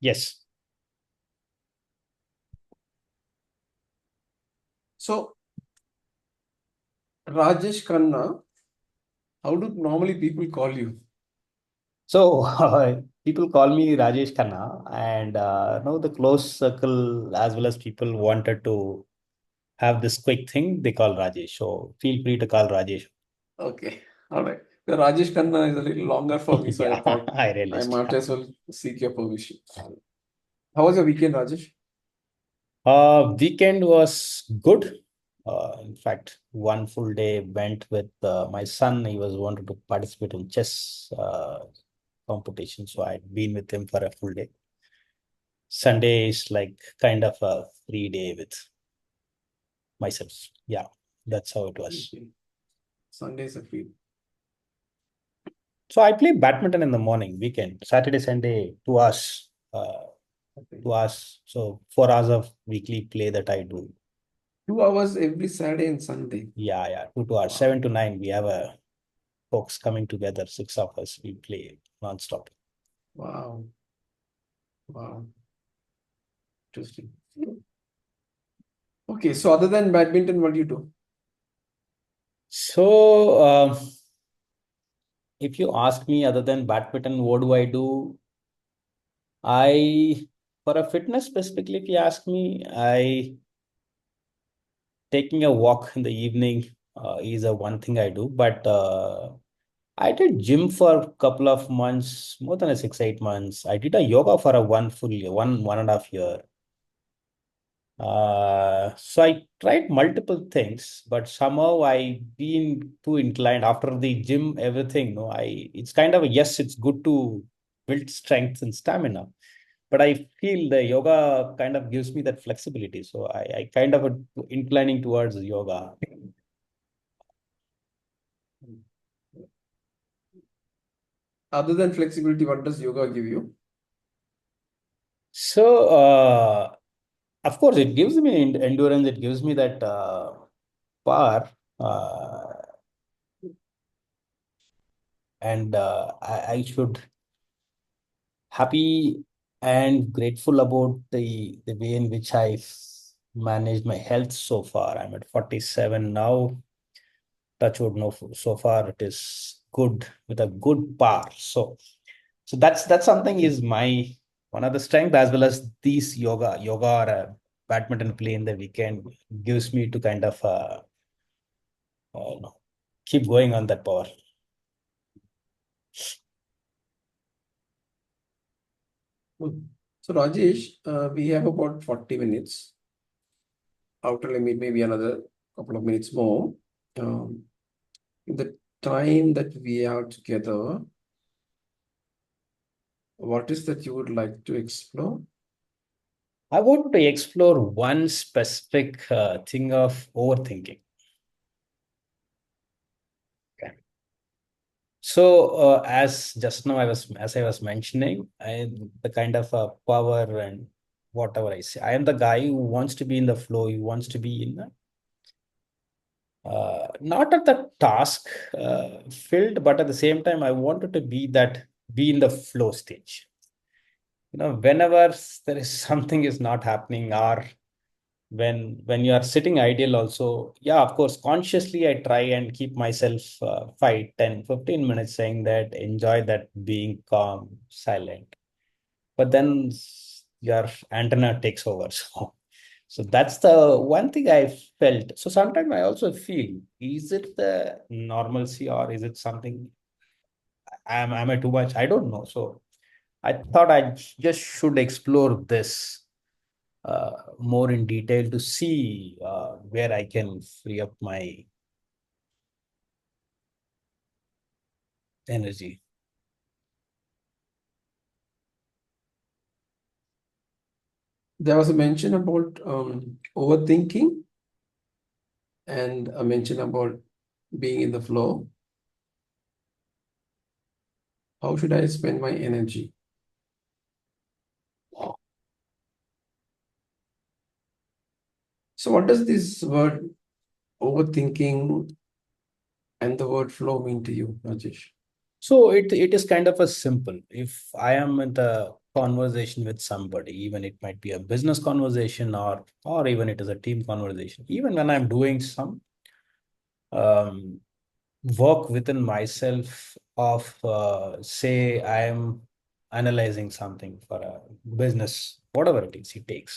Yes. So, Rajesh Kanna, how do normally people call you? So people call me Rajesh Kanna, and the close circle as well as people wanted to have this quick thing they call Rajesh. So feel free to call Rajesh. Okay, all right. The Rajesh Kanna is a little longer for me, so I Yeah, thought I I realized. might as well seek your permission. How was your weekend, Rajesh? Weekend was good. In fact, one full day went with my son. He was wanted to participate in chess competition, so I'd been with him for a full day. Sunday is like kind of a free day with myself. Yeah, that's how it was. Okay. Sundays are free. So I play badminton in the morning, weekend, Saturday, Sunday, 2 hours. Okay. 2 hours. So 4 hours of weekly play that I do. 2 hours every Saturday and Sunday. Yeah, yeah, 2 hours, Wow. 7 to 9. We have a folks coming together, six of us. We play non-stop. Wow. Wow. Interesting. Okay, so other than badminton, what do you do? So if you ask me, other than badminton, what do I do? I, for a fitness specifically, if you ask me, I taking a walk in the evening is a one thing I do. But I did gym for a couple of months, more than a 6, 8 months. I did a yoga for a one full year, one and a half year. So I tried multiple things, but somehow I been too inclined after the gym, everything. No, it's kind of a yes, it's good to build strength and stamina, but I feel the yoga kind of gives me that flexibility. So I kind of inclining towards yoga. Other than flexibility, what does yoga give you? So of course, it gives me endurance. It gives me that power. Uh, and I should happy and grateful about the way in which I've managed my health so far. I'm at 47 now. Touch wood, no, so far it is good with a good par. So that's something is my one of the strength as well as these yoga or badminton play in the weekend gives me to kind of no, keep going on that power. Hmm. So, Rajesh, we have about 40 minutes. Outer limit, maybe another couple of minutes more. Um, in the time that we are together, what is that you would like to explore? I want to explore one specific thing of overthinking. Okay. So, as just now as I was mentioning, the kind of power and whatever I say, I am the guy who wants to be in the flow. He wants to be in the, not at the task filled, but at the same time, I wanted to be in the flow stage. Whenever there is something is not happening, or when you are sitting ideal also, yeah, of course, consciously I try and keep myself 5 10 15 minutes saying that enjoy that being calm silent, but then your antenna takes over. So that's the one thing I felt. So sometimes I also feel, is it the normalcy or is it something, am I too much, I don't know. So I thought I just should explore this more in detail to see where I can free up my energy. There was a mention about overthinking and a mention about being in the flow. How should I spend my energy? So, what does this word overthinking and the word flow mean to you, Rajesh? So it is kind of a simple. If I am in the conversation with somebody, even it might be a business conversation, or even it is a team conversation, even when I'm doing some um, work within myself of say I'm analyzing something for a business, whatever it takes.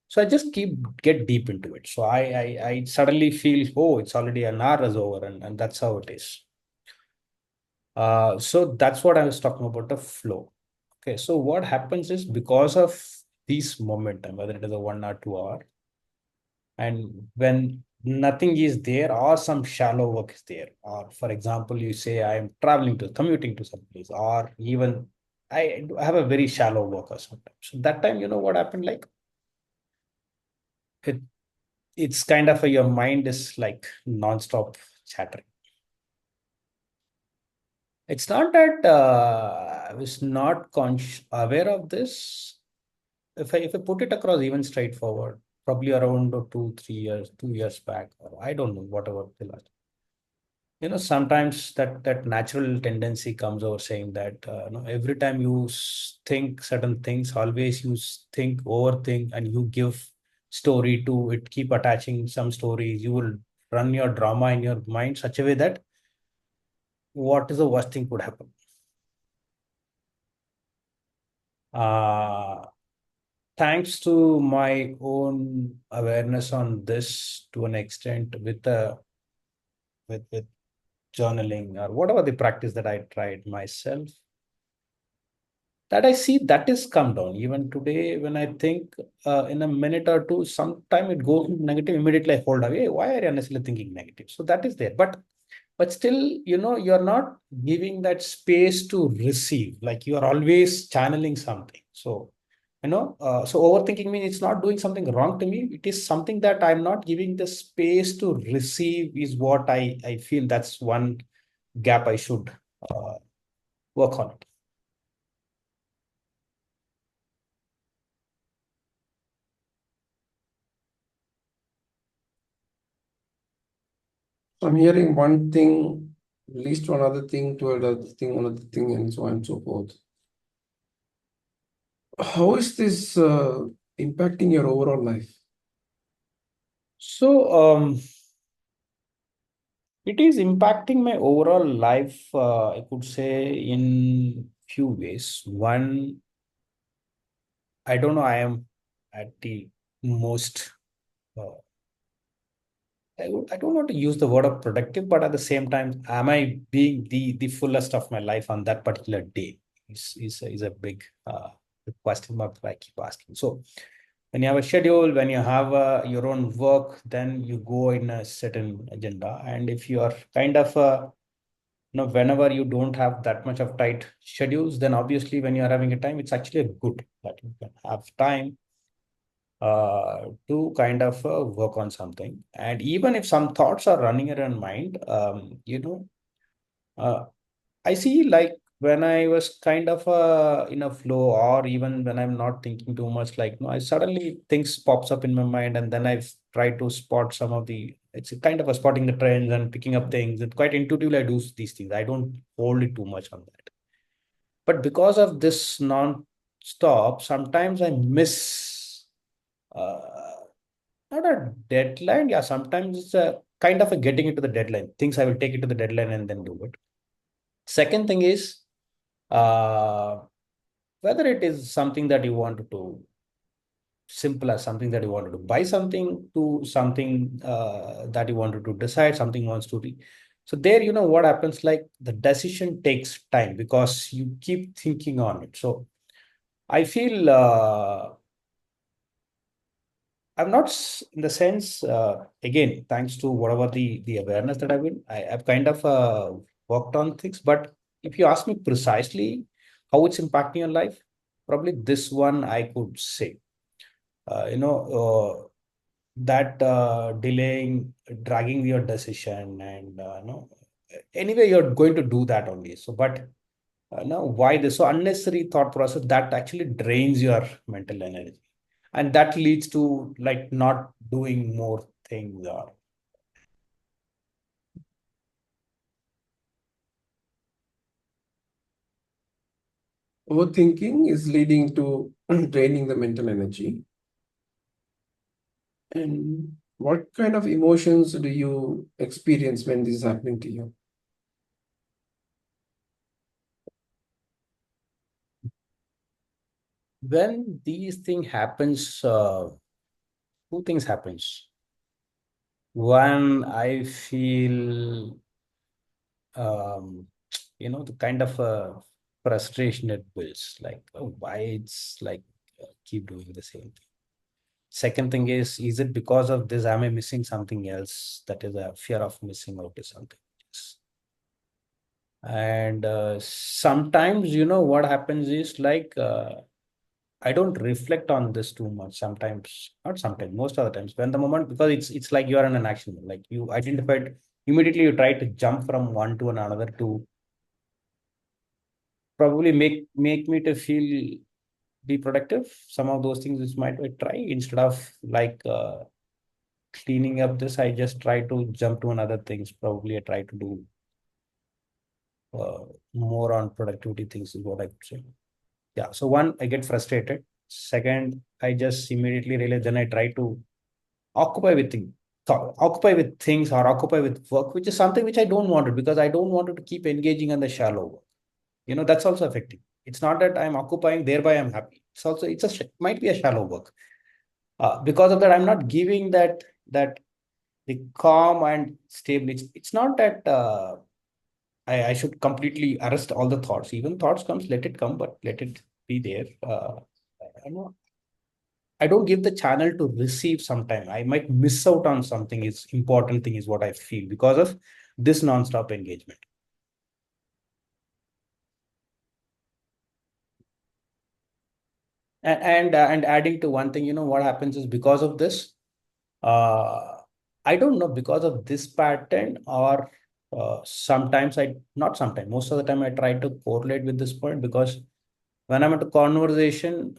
So I just get deep into it. So I suddenly feel, oh, it's already an hour is over, and that's how it is. So that's what I was talking about, the flow. Okay, so what happens is, because of this momentum, whether it is a 1 or 2 hour, and when nothing is there or some shallow work is there, or for example, you say I'm traveling to commuting to some place, or even I have a very shallow work or sometimes. So that time, you know what happened? Like it, it's kind of your mind is like non-stop chattering. It's not that I was not aware of this. If I put it across even straightforward, probably around 2 3 years, 2 years back, or I don't know, whatever the last. Sometimes that natural tendency comes over saying that every time you think certain things, always you think, overthink, and you give story to it, keep attaching some stories. You will run your drama in your mind such a way that what is the worst thing could happen. Uh, Thanks to my own awareness on this to an extent with journaling or whatever the practice that I tried myself, that I see that is come down. Even today, when I think in a minute or two, sometime it goes negative, immediately I hold away. Why are you unnecessarily thinking negative? So that is there. But still, you're not giving that space to receive. Like you are always channeling something. So so overthinking means it's not doing something wrong to me. It is something that I'm not giving the space to receive, is what I feel. That's one gap I should uh, work on it. So I'm hearing one thing, least one other thing to another thing, and so on and so forth. How is this impacting your overall life? So it is impacting my overall life, I could say, in few ways. One, I don't know, I am at the most, uh, I don't want to use the word of productive, but at the same time, am I being the fullest of my life on that particular day? Is a big question mark that I keep asking. So when you have a schedule, when you have your own work, then you go in a certain agenda. And if you are kind of whenever you don't have that much of tight schedules, then obviously when you are having a time, it's actually a good that you can have time to kind of work on something. And even if some thoughts are running around mind, uh, I see, like when I was kind of in a flow, or even when I'm not thinking too much, like no, I suddenly things pops up in my mind, and then I've tried to spot some of the. It's a kind of a spotting the trends and picking up things. And quite intuitively, I do these things. I don't hold it too much on that. But because of this non-stop, sometimes I miss. Not a deadline. Yeah, sometimes it's a kind of a getting into the deadline. Things I will take it to the deadline and then do it. Second thing is uh, whether it is something that you want to do, simple as something that you wanted to buy something, to something that you wanted to decide something wants to be. So there, what happens, like the decision takes time because you keep thinking on it. So I feel I'm not in the sense, again, thanks to whatever the awareness that I've kind of worked on things. But if you ask me precisely how it's impacting your life, probably this one I could say. Uh, you know, that delaying, dragging your decision, and anyway, you're going to do that only. So, but now why this? So unnecessary thought process that actually drains your mental energy, and that leads to like not doing more things. Or Overthinking is leading to draining the mental energy. And what kind of emotions do you experience when this is happening to you? When these thing happens, two things happens. One, I feel, um, the kind of frustration it builds, like, oh, why it's like keep doing the same thing. Second thing is it because of this? Am I missing something else? That is a fear of missing out to something. Yes. And sometimes, what happens is like, I don't reflect on this too much. Sometimes, not sometimes, most of the times, when the moment, because it's like you are in an action mode, like you identified immediately, you try to jump from one to another to probably make me to feel be productive. Some of those things which might I try instead of like cleaning up this, I just try to jump to another things. Probably I try to do uh, more on productivity things is what I could say. Yeah. So one, I get frustrated. Second, I just immediately realize. Then I try to occupy with things, occupy with things or occupy with work, which is something which I don't want it because I don't want it to keep engaging on the shallow work. That's also affecting. It's not that I'm occupying, thereby I'm happy. It's also might be a shallow work. Because of that, I'm not giving that the calm and stable. It's not that I should completely arrest all the thoughts. Even thoughts comes, let it come, but let it be there. I'm not, I don't give the channel to receive sometime. I might miss out on something. Is important thing is what I feel because of this non-stop engagement. And adding to one thing, what happens is because of this, uh, I don't know because of this pattern or sometimes I not sometimes most of the time I try to correlate with this point because when I'm at a conversation,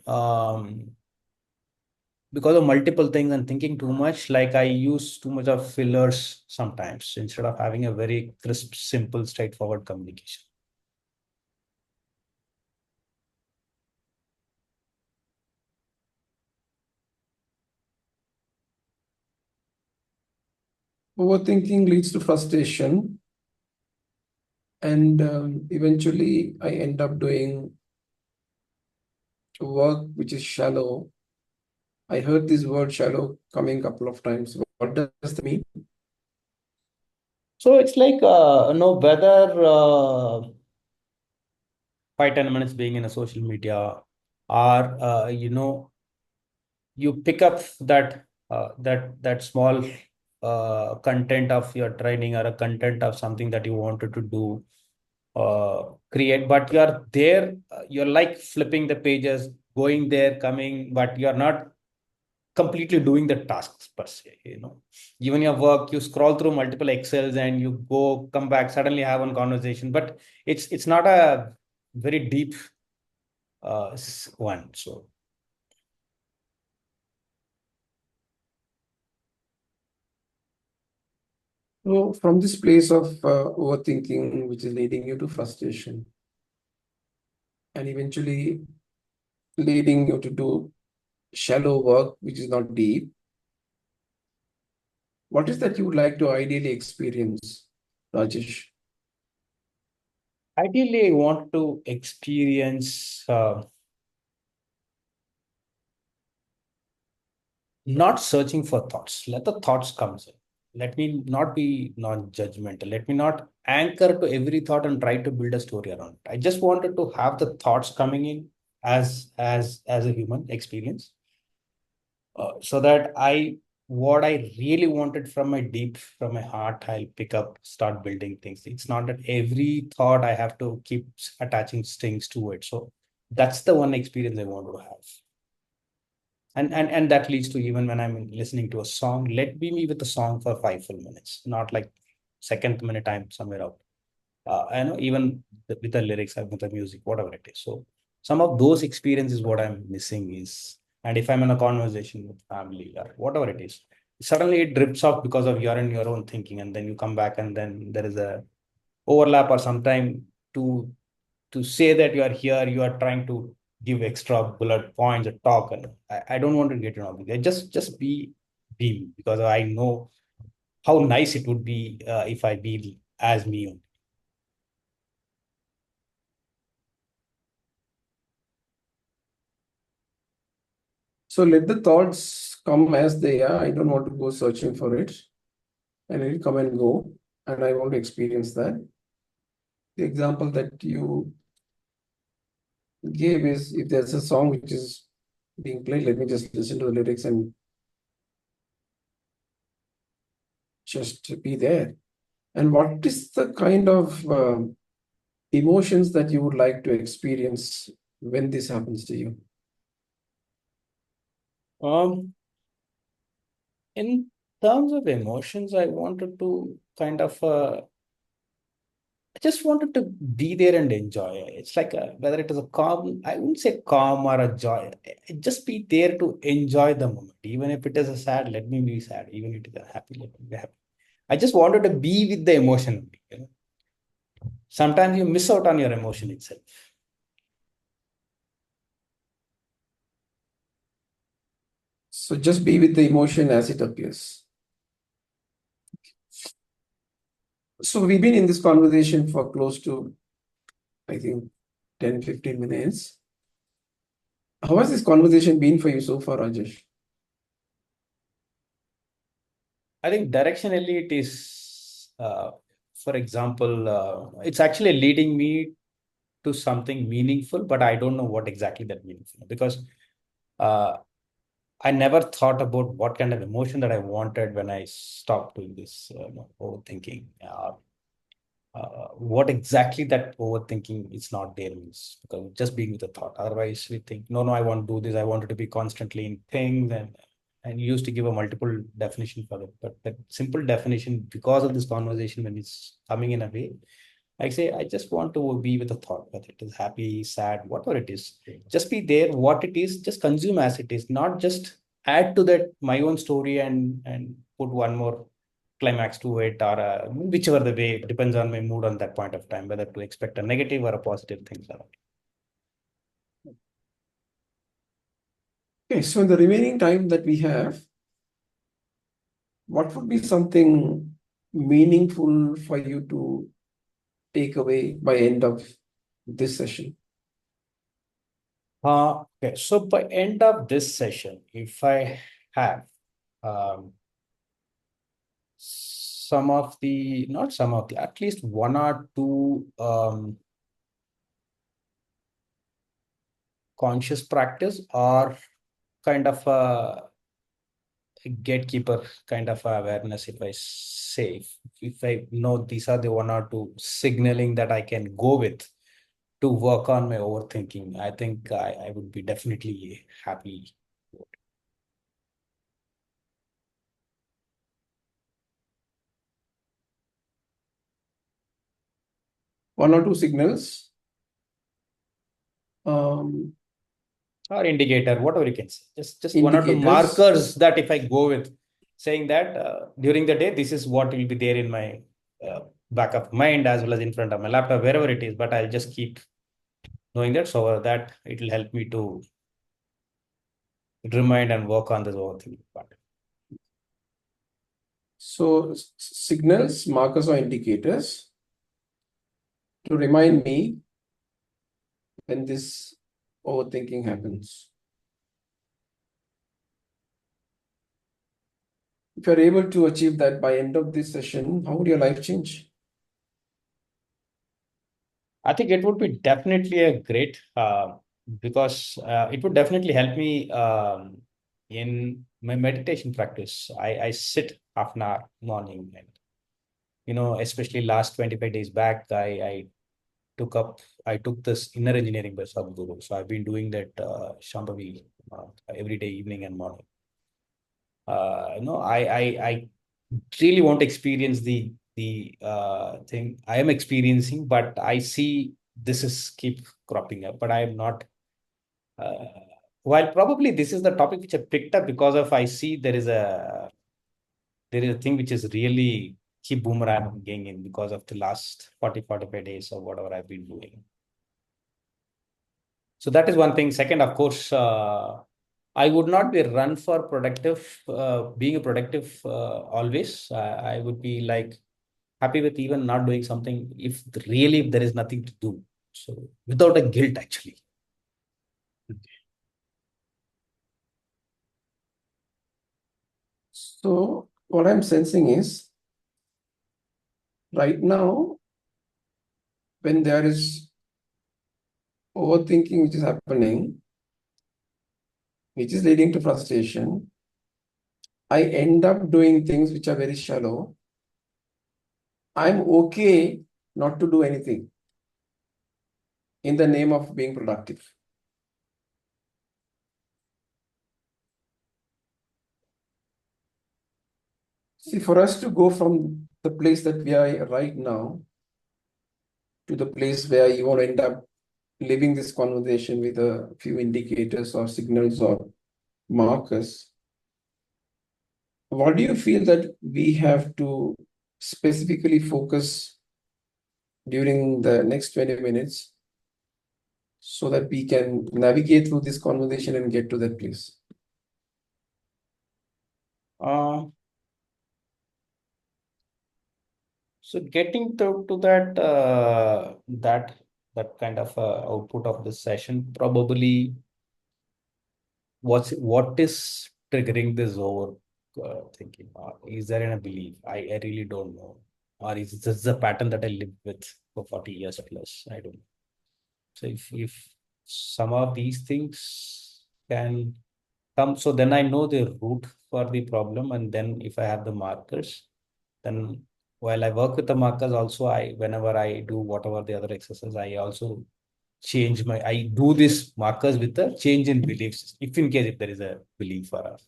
because of multiple things and thinking too much, like I use too much of fillers sometimes instead of having a very crisp, simple, straightforward communication. Overthinking leads to frustration, and eventually I end up doing work which is shallow. I heard this word shallow coming a couple of times. What does that mean? So it's like no whether 5-10 minutes being in a social media or you pick up that small content of your training or a content of something that you wanted to do create, but you're there, you're like flipping the pages, going there, coming, but you're not completely doing the tasks per se. Even your work, you scroll through multiple excels and you go come back, suddenly have one conversation, but it's not a very deep one. So So, from this place of overthinking, which is leading you to frustration and eventually leading you to do shallow work, which is not deep, what is that you would like to ideally experience, Rajesh? ideally I want to experience not searching for thoughts. Let the thoughts come in. Let me not be non-judgmental. Let me not anchor to every thought and try to build a story around it. I just wanted to have the thoughts coming in as a human experience, so that what I really wanted from my deep, from my heart, I'll pick up, start building things. It's not that every thought I have to keep attaching strings to it. So that's the one experience I want to have. And that leads to, even when I'm listening to a song, let me with the song for 5 full minutes, not like second minute I'm somewhere out. I know, even with the lyrics and with the music, whatever it is. So some of those experiences what I'm missing is, and if I'm in a conversation with family or whatever it is, suddenly it drips off because of you're in your own thinking, and then you come back and then there is a overlap or sometime two. to say that you are here, you are trying to give extra bullet points or talk, and I don't want to get involved. Just be me, because I know how nice it would be if I be as me. So let the thoughts come as they are. I don't want to go searching for it. And it will come and go. And I want to experience that. The example that you gave is, if there's a song which is being played, let me just listen to the lyrics and just be there. And what is the kind of emotions that you would like to experience when this happens to you? Um, in terms of emotions, I wanted to kind of I just wanted to be there and enjoy it. It's like whether it is a calm, I wouldn't say calm or a joy. Just be there to enjoy the moment. Even if it is a sad, let me be sad. Even if it is a happy, let me be happy. I just wanted to be with the emotion. Sometimes you miss out on your emotion itself. So just be with the emotion as it appears. So we've been in this conversation for close to, I think, 10, 15 minutes. How has this conversation been for you so far, Rajesh? I think directionally it is, for example, it's actually leading me to something meaningful, but I don't know what exactly that meaningful, because uh, I never thought about what kind of emotion that I wanted when I stopped doing this overthinking. What exactly that overthinking is not there means, because just being with the thought. Otherwise, we think, no, I want to do this. I wanted to be constantly in things, and used to give a multiple definition for it. But that simple definition, because of this conversation, when it's coming in a way, I say, I just want to be with the thought, whether it is happy, sad, whatever it is. Just be there, what it is, just consume as it is, not just add to that my own story and put one more climax to it, or whichever the way, it depends on my mood on that point of time, whether to expect a negative or a positive things around. Okay, so in the remaining time that we have, what would be something meaningful for you to take away by end of this session? Okay, so by end of this session, if I have um, some of the, not some of the, at least one or two conscious practice, or kind of a gatekeeper kind of awareness, if I say, if I know these are the one or two signaling that I can go with to work on my overthinking, I think I would be definitely happy. One or two signals. Um, Or indicator, whatever you can say. Just one or two Indicators. markers that if I go with, saying that during the day, this is what will be there in my back of mind, as well as in front of my laptop, wherever it is. But I'll just keep knowing that, so that it will help me to remind and work on this overthinking part. So signals, markers, or indicators to remind me when this overthinking happens. If you're able to achieve that by end of this session, how would your life change? I think it would be definitely a great, because it would definitely help me in my meditation practice. I sit half an hour morning, and especially last 25 days back, took up I took this inner engineering by Sadhguru. So I've been doing that Shambhavi every day, evening and morning. I really want to experience the thing I am experiencing, but I see this is keep cropping up, but I am not. Uh, while probably this is the topic which I picked up, because of I see there is a thing which is really keep boomeranging in, because of the last 40 45 days or whatever I've been doing. So that is one thing. Second, of course, I would not be run for productive, being a productive always. I would be like happy with even not doing something if really if there is nothing to do. So without a guilt, actually. So what I'm sensing is right now, when there is overthinking which is happening, which is leading to frustration, I end up doing things which are very shallow. I'm okay not to do anything in the name of being productive. See, for us to go from the place that we are right now to the place where you want to end up living this conversation with a few indicators or signals or markers, what do you feel that we have to specifically focus during the next 20 minutes so that we can navigate through this conversation and get to that place? Uh, so getting to that kind of output of this session, probably what is triggering this over thinking? Or is there in a belief? I really don't know. Or is this a pattern that I live with for 40 years plus? I don't know. So if some of these things can come, so then I know the root for the problem, and then if I have the markers, then while I work with the markers, also I whenever I do whatever the other exercise, I also I do this markers with a change in beliefs. If in case if there is a belief or a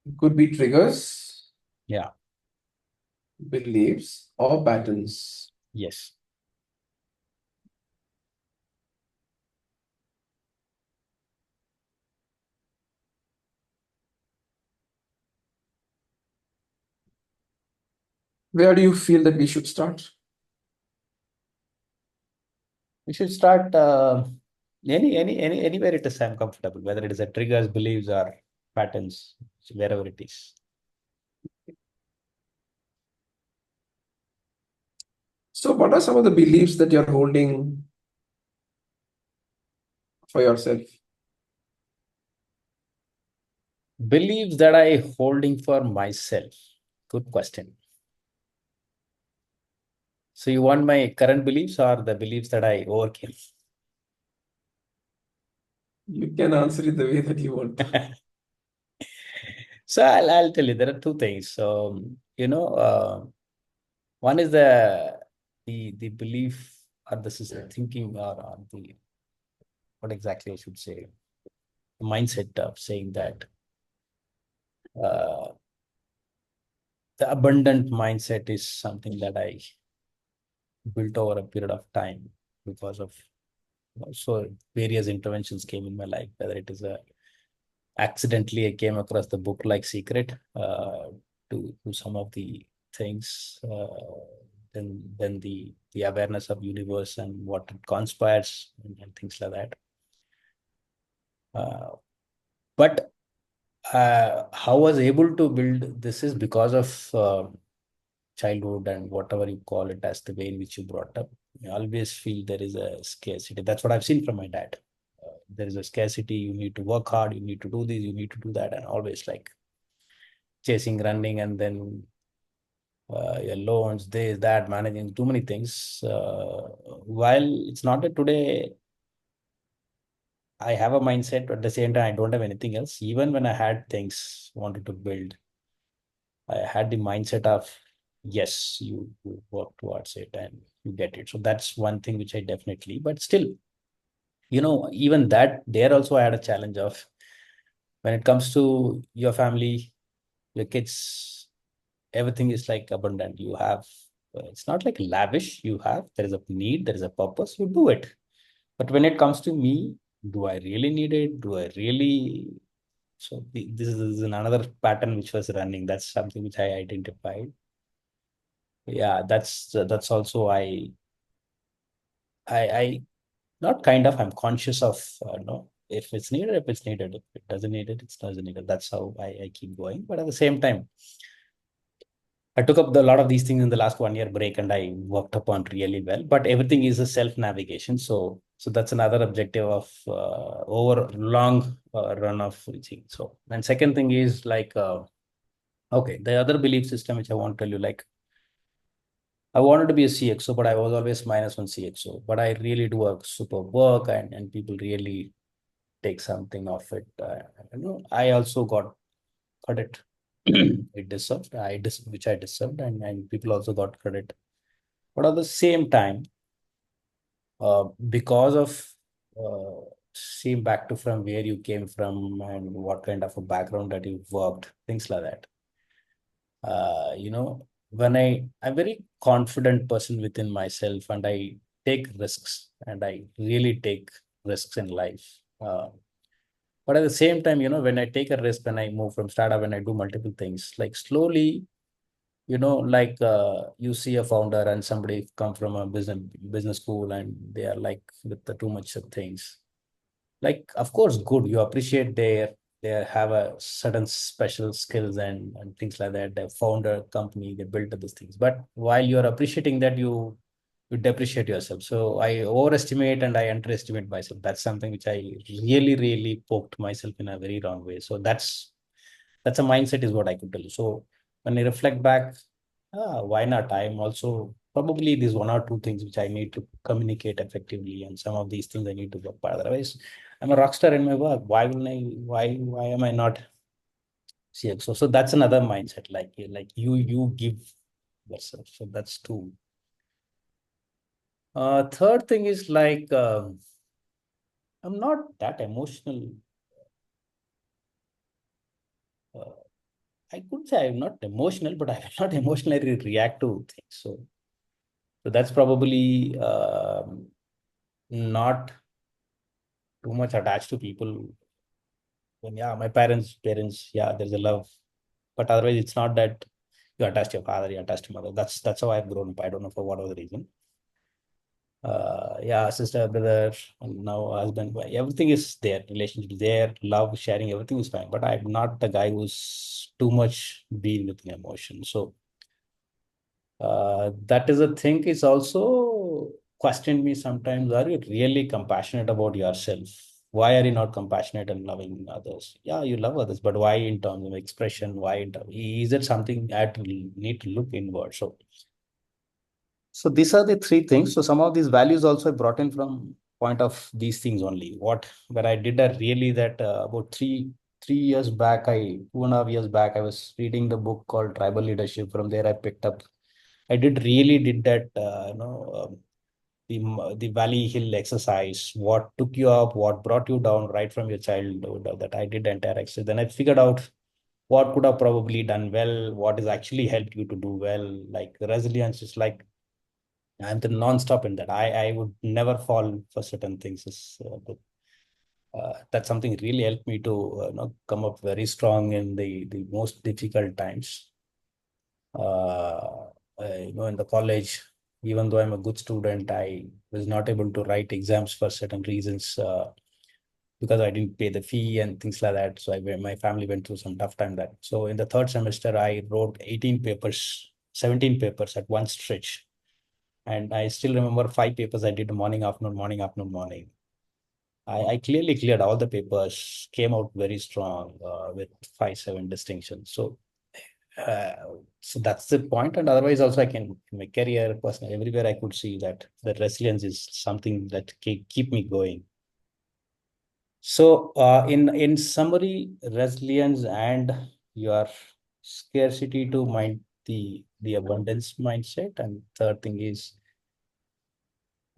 It could be triggers, yeah, beliefs, or patterns. yes. Where do you feel that we should start? We should start anywhere it is I'm comfortable, whether it is a triggers, beliefs, or patterns, wherever it is. So, what are some of the beliefs that you're holding for yourself? Beliefs that I holding for myself. Good question. So you want my current beliefs or the beliefs that I overcame? You can answer it the way that you want to. So I'll tell you, there are two things. So, one is the belief or this is the thinking or the what exactly I should say, the mindset of saying that uh, the abundant mindset is something that I built over a period of time because of so various interventions came in my life, whether it is a accidentally I came across the book like Secret to some of the things, then the awareness of universe and what it conspires and things like that. Uh, but how I was able to build this is because of childhood and whatever you call it as the way in which you brought up. I always feel there is a scarcity. That's what I've seen from my dad. There is a scarcity. You need to work hard. You need to do this. You need to do that. And always like chasing, running, and then your loans, this, that, managing too many things. While it's not that today I have a mindset, but at the same time, I don't have anything else. Even when I had things wanted to build, I had the mindset of, yes, you work towards it and you get it. So that's one thing which I definitely, but still, even that, there also I had a challenge of when it comes to your family, your kids, everything is like abundant. You have, it's not like lavish. You have, there is a need, there is a purpose, you do it. But when it comes to me, do I really need it? Do I really? So this is another pattern which was running. That's something which I identified. Yeah, that's also I not kind of, I'm conscious of no, if it's needed, if it's needed, if it doesn't need it, it doesn't need it. That's how I keep going. But at the same time, I took up a lot of these things in the last 1 year break, and I worked upon really well. But everything is a self navigation. So that's another objective of over long run of reaching. So, and second thing is like okay, the other belief system which I want to tell you, like I wanted to be a CXO, but I was always minus one CXO. But I really do a super work, and people really take something of it. I also got credit. It deserved, which I deserved, and people also got credit. But at the same time, because of seeing back to from where you came from and what kind of a background that you worked, things like that. When I'm very confident person within myself, and I take risks, and I really take risks in life. But at the same time, when I take a risk, when I move from startup, when I do multiple things, like slowly, like you see a founder and somebody come from a business school, and they are like with the too much of things. Like, of course, good. You appreciate they have a certain special skills and things like that. They found a company, they built these things. But while you're appreciating that, you depreciate yourself. So I overestimate and I underestimate myself. That's something which I really, really poked myself in a very wrong way. So that's a mindset is what I could tell you. So when I reflect back, why not? I'm also probably these one or two things which I need to communicate effectively, and some of these things I need to work. But otherwise, I'm a rock star in my work. Why will I? Why am I not CXO? So that's another mindset. Like you give yourself. So that's two. Third thing is like I'm not that emotional. Uh, I could say I'm not emotional, but I will not emotionally react to things. So that's probably not too much attached to people. When yeah, my parents, yeah, there's a love, but otherwise it's not that you attach to your father, you attach to mother. That's how I've grown up. I don't know for what other reason. Yeah, sister, brother, and now husband, everything is there. Relationship is there, love, sharing, everything is fine. But I'm not the guy who's too much been with emotion. So that is a thing. Is also questioned me sometimes. Are you really compassionate about yourself? Why are you not compassionate and loving others? Yeah, you love others, but why in terms of expression? Why is it something I have to need to look inward? So these are the three things. So some of these values also I brought in from point of these things only. What when I did a really that about 3 years back, 2.5 years back, I was reading the book called Tribal Leadership. From there, I picked up. I did that. The Valley Hill exercise. What took you up? What brought you down right from your childhood? That I did the entire exercise. Then I figured out what could have probably done well. What has actually helped you to do well. Like resilience is like I'm the non-stop in that. I would never fall for certain things. That's something really helped me to come up very strong in the most difficult times. Uh, in the college, even though I'm a good student, I was not able to write exams for certain reasons because I didn't pay the fee and things like that. So my family went through some tough time that. So in the third semester, I wrote 18 papers, 17 papers at one stretch. And I still remember 5 papers I did morning, afternoon, morning, afternoon, morning. I clearly cleared all the papers, came out very strong with 5-7 distinctions. Uh, so that's the point. And otherwise, also, I can, in my career, personally, everywhere I could see that the resilience is something that keep me going. So, in summary, resilience and your scarcity to mind the abundance mindset, and third thing is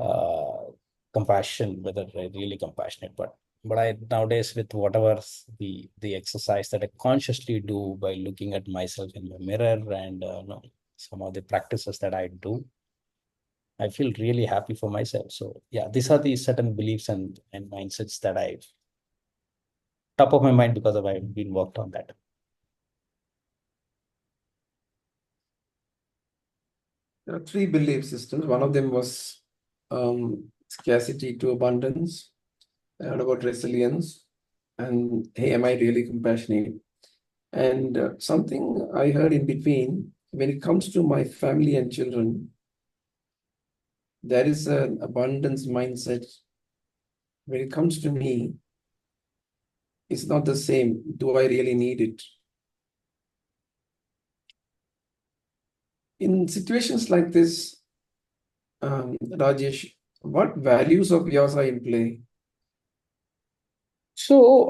uh, compassion, whether I really compassionate, but I nowadays with whatever the exercise that I consciously do by looking at myself in the mirror and some of the practices that I do, I feel really happy for myself. So yeah, these are the certain beliefs and mindsets that I top of my mind because of I've been worked on that. There are three belief systems. One of them was scarcity to abundance, and about resilience, and hey, am I really compassionate? And something I heard in between, when it comes to my family and children, there is an abundance mindset. When it comes to me, it's not the same. Do I really need it? In situations like this, Rajesh, what values of yours are in play? So,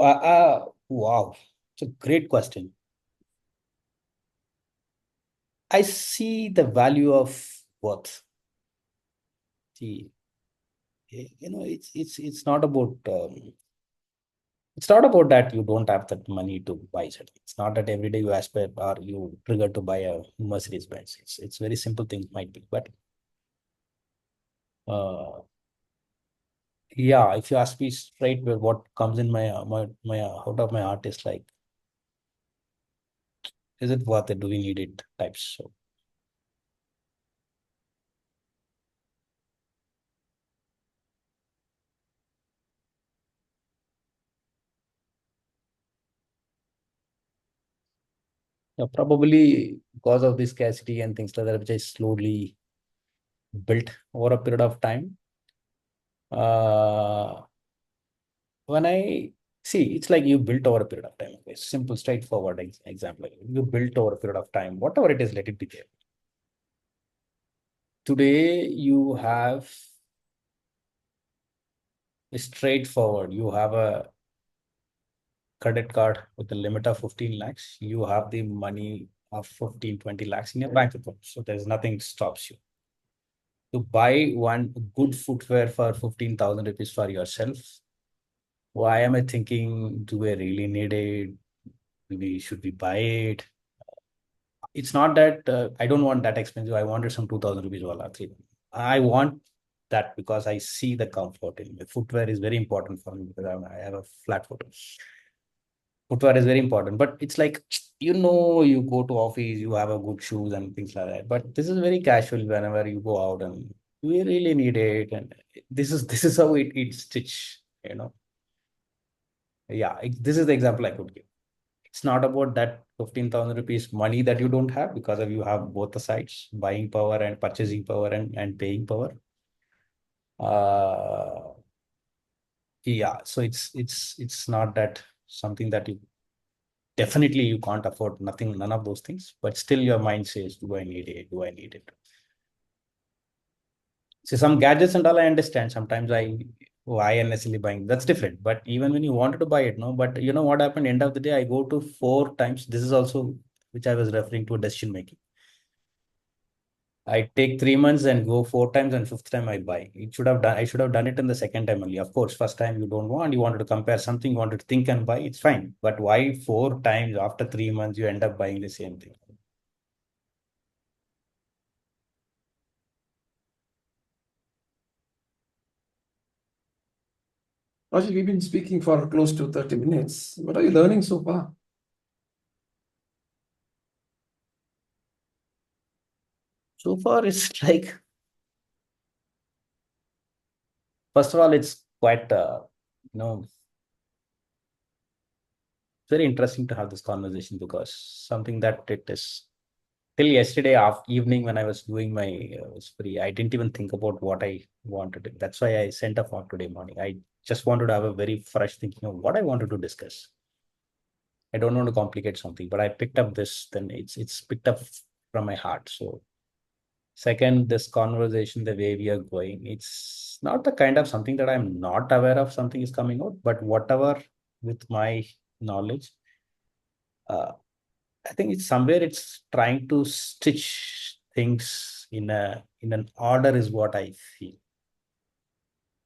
wow, it's a great question. I see the value of worth. See, it's not about that you don't have that money to buy it. It's not that every day you aspire or you trigger to buy a Mercedes Benz. It's very simple things might be, but uh, yeah, if you ask me straight, well, what comes in my out of my heart is like, is it worth it? Do we need it? Types. So yeah, probably because of this scarcity and things like that, which I slowly built over a period of time. Uh, when I see, it's like you built over a period of time. Okay, simple, straightforward example. You built over a period of time, whatever it is, let it be there. Today, you have a straightforward. You have a credit card with a limit of 15 lakhs. You have the money of 15, 20 lakhs in your bank account. So there's nothing stops you to buy one good footwear for 15,000 rupees for yourself. Why am I thinking, do I really need it? Maybe should we buy it? It's not that I don't want that expensive. I wanted some 2,000 rupees wala. I want that because I see the comfort in it. Footwear is very important for me because I have a flat foot. Footwear is very important, but it's like, you go to office, you have a good shoes and things like that. But this is very casual whenever you go out and we really need it. And this is how it's stitch, Yeah, this is the example I could give. It's not about that 15,000 rupees money that you don't have because of you have both the sides, buying power and purchasing power and paying power. Uh, yeah, so it's not that something that you definitely you can't afford nothing, none of those things, but still your mind says, do I need it? Do I need it? So some gadgets and all I understand. Sometimes why unnecessarily buying that's different. But even when you wanted to buy it, no, but you know what happened? End of the day, I go to four times. This is also which I was referring to decision making. I take 3 months and go four times, and fifth time I buy. I should have done it in the second time only. Of course, first time you don't want, you wanted to compare something, you wanted to think and buy, it's fine. But why four times after 3 months you end up buying the same thing? Rajesh, we've been speaking for close to 30 minutes. What are you learning so far? So far, it's like, first of all, it's quite, you know, very interesting to have this conversation because something that it is till yesterday evening when I was doing my was free, I didn't even think about what I wanted to. That's why I sent off for today morning. I just wanted to have a very fresh thinking of what I wanted to discuss. I don't want to complicate something, but I picked up this, then it's picked up from my heart. So second, this conversation, the way we are going, it's not the kind of something that I'm not aware of something is coming out, but whatever with my knowledge, uh, I think it's somewhere it's trying to stitch things in an order is what I feel.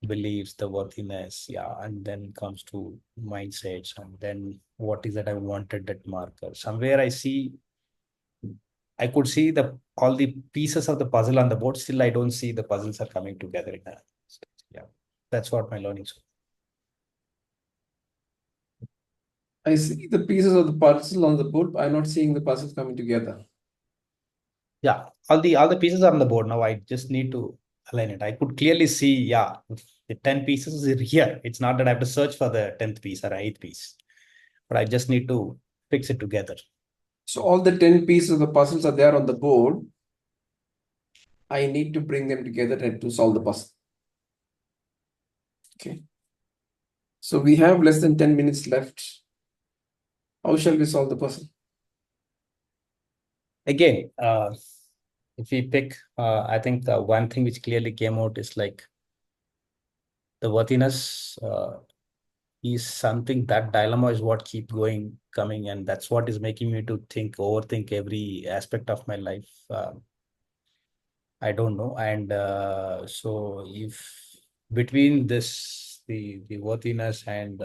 Beliefs, the worthiness, yeah, and then comes to mindsets, and then what is that I wanted that marker. Somewhere I could see the all the pieces of the puzzle on the board. Still, I don't see the puzzles are coming together in that. Yeah, that's what my learning. I see the pieces of the puzzle on the board. I'm not seeing the puzzles coming together. Yeah, all the pieces are on the board now. I just need to align it. I could clearly see, yeah, the 10 pieces is here. It's not that I have to search for the 10th piece or eighth piece, but I just need to fix it together. So all the 10 pieces of the puzzles are there on the board. I need to bring them together to solve the puzzle. Okay. So we have less than 10 minutes left. How shall we solve the puzzle? Again, if we pick, I think the one thing which clearly came out is like the worthiness is something, that dilemma is what keep going, coming, and that's what is making me to overthink every aspect of my life. I don't know. And so if between this, the worthiness and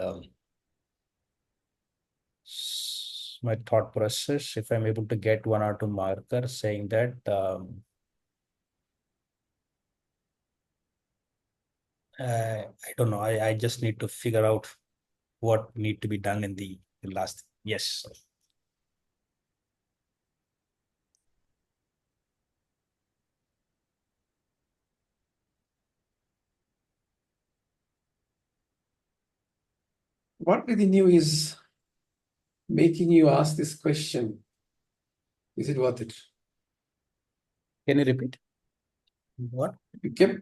my thought process, if I'm able to get one or two markers saying that, I don't know. I just need to figure out what need to be done in the last. Yes. What within you is making you ask this question? Is it worth it? Can you repeat? What? You kept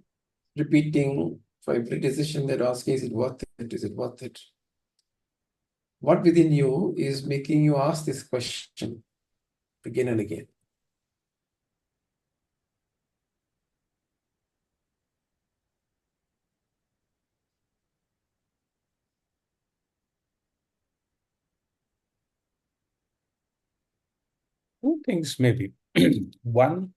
repeating for every decision they're asking, is it worth it? Is it worth it? What within you is making you ask this question again and again? Two things maybe. One,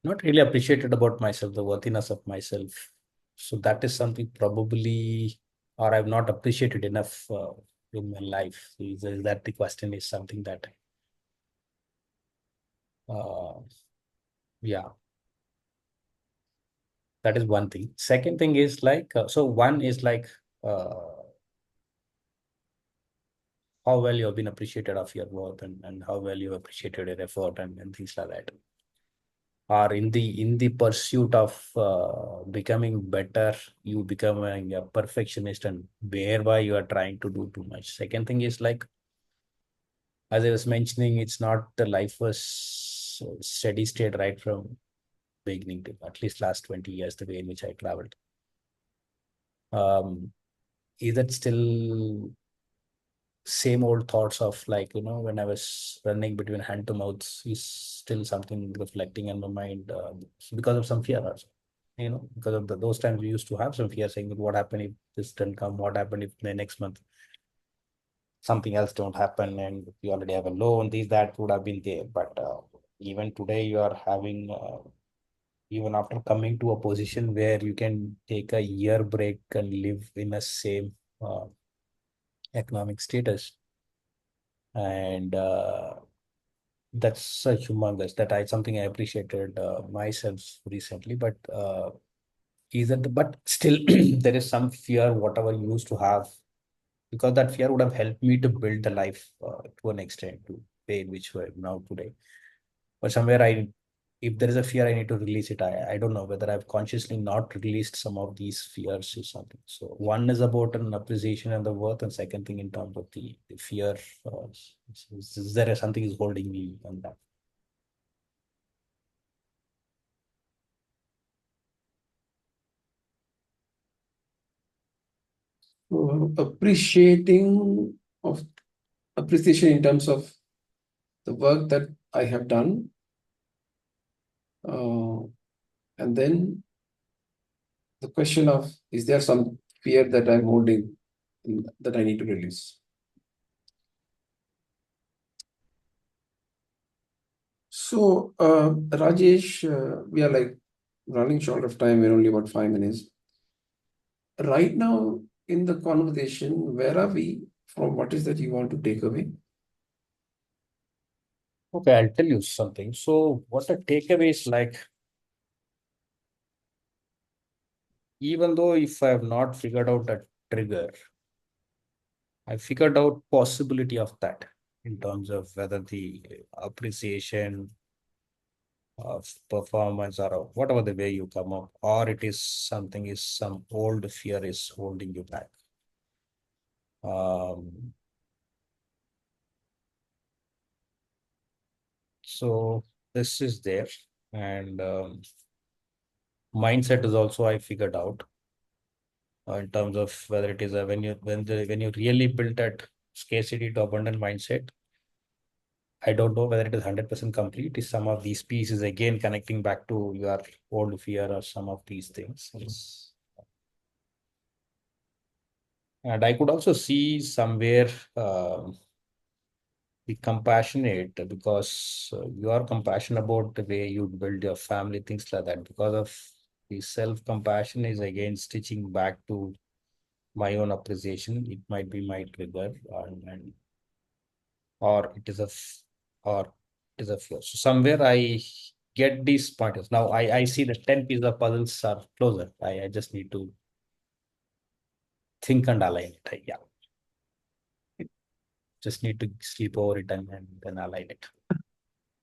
not really appreciated about myself, the worthiness of myself. So that is something probably, or I've not appreciated enough in my life. Is that the question is something that, uh, yeah, that is one thing. Second thing is like, so one is like, how well you have been appreciated of your worth, and how well you appreciated your effort, and things like that. Or in the pursuit of becoming better, you becoming a perfectionist, and whereby you are trying to do too much. Second thing is like, as I was mentioning, it's not the life was steady state right from beginning to at least last 20 years, the way in which I traveled. Is that still same old thoughts of like, when I was running between hand to mouth is still something reflecting in my mind, because of some fear also. Because of those times we used to have some fear saying that what happened if this didn't come, what happened if the next month something else don't happen, and you already have a loan, these that would have been there. But even today you are having, even after coming to a position where you can take a year break and live in a same uh, economic status, and that's a humongous, that I something I appreciated myself recently. But but still there is some fear whatever you used to have, because that fear would have helped me to build the life to an extent, to way in which we're now today. But somewhere if there is a fear, I need to release it. I don't know whether I've consciously not released some of these fears or something. So one is about an appreciation and the worth, and second thing in terms of the fear, is there something is holding me on that. Appreciating of appreciation in terms of the work that I have done, uh, and then the question of, is there some fear that I'm holding that I need to release? So, Rajesh, we are like running short of time. We're only about 5 minutes. Right now in the conversation, where are we from? What is that you want to take away? Okay, I'll tell you something. So what a takeaway is like, even though if I have not figured out a trigger, I figured out possibility of that. in terms of whether the appreciation of performance or whatever the way you come up, or it is something is some old fear is holding you back. Um, so this is there, and mindset is also I figured out in terms of whether it is a when you really build that scarcity to abundant mindset. I don't know whether it is 100% complete. Is some of these pieces again connecting back to your old fear or some of these things? Yes. And I could also see somewhere the compassionate because you are compassionate about the way you build your family, things like that. Because of the self-compassion is again stitching back to my own appreciation. It might be my trigger, and or it is or it is a fear. So somewhere I get these pointers. Now I see the 10 pieces of puzzles are closer. I just need to think and align it. Yeah, just need to sleep over it and then align it.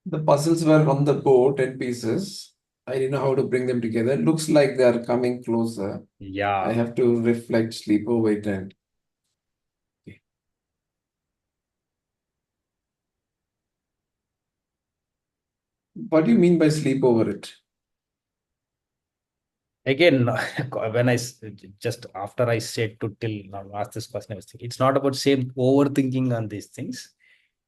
The puzzles were on the board, 10 pieces. I didn't know how to bring them together. Looks like they are coming closer. I Yeah. have to reflect, sleep over it, and what do you mean by sleep over it? Again, when just after I said to till now ask this question, I was thinking it's not about same overthinking on these things.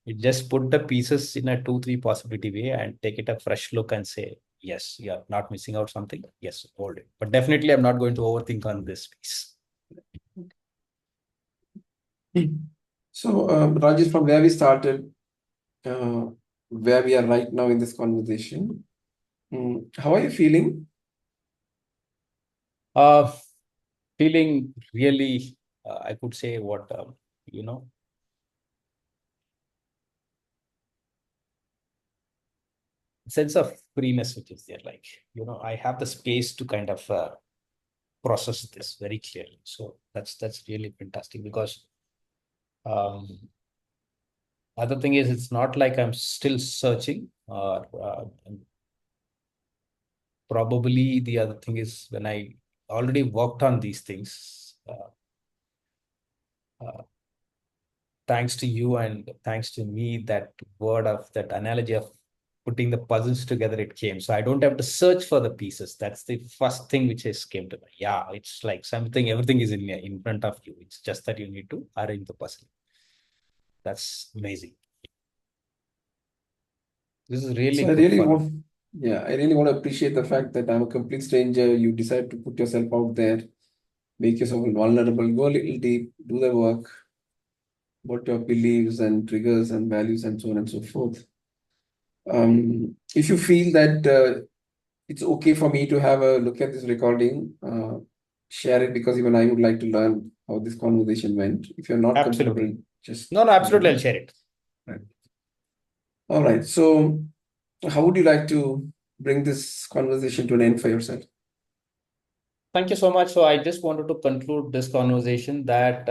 You just put the pieces in a two, three possibility way and take it a fresh look and say, yes, you're not missing out something. Yes, hold it. But definitely, I'm not going to overthink on this piece. So, Rajesh, from where we started, uh, where we are right now in this conversation, how are you feeling? Uh, Feeling really, I could say what, you know, sense of freeness which is there. Like, I have the space to kind of process this very clearly. So that's really fantastic because um, other thing is it's not like I'm still searching or probably the other thing is when I already worked on these things, uh, thanks to you and thanks to me, that word of that analogy of putting the puzzles together, it came. So I don't have to search for the pieces. That's the first thing which has came to me. Yeah, it's like something, everything is in front of you. It's just that you need to arrange the puzzle. That's amazing. This is really So, I good really fun. want, yeah, I really want to appreciate the fact that I'm a complete stranger. You decide to put yourself out there, make yourself vulnerable, go a little deep, do the work, what your beliefs and triggers and values and so on and so forth. If you feel that it's okay for me to have a look at this recording, share it because even I would like to learn how this conversation went. If you're not comfortable, Absolutely. just No, no, let me absolutely. I'll know. share it. Right. All right. So, how would you like to bring this conversation to an end for yourself? Thank you so much. So I just wanted to conclude this conversation that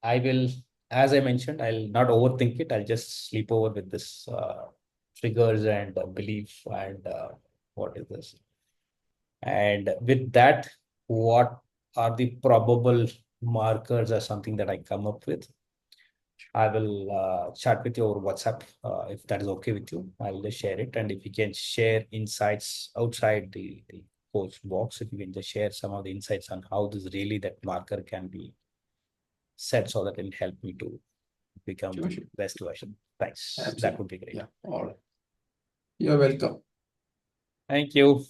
I will, as I mentioned, I'll not overthink it. I'll just sleep over with this triggers and belief and what is this? And with that, what are the probable markers or something that I come up with? I will chat with you over WhatsApp if that is okay with you. I'll just share it. And if you can share insights outside the coach box, if you can just share some of the insights on how this really that marker can be set so that it will help me to become Sure, the sure. best version. Thanks. That Absolutely. would be great. Yeah. All right. You're welcome. Thank you.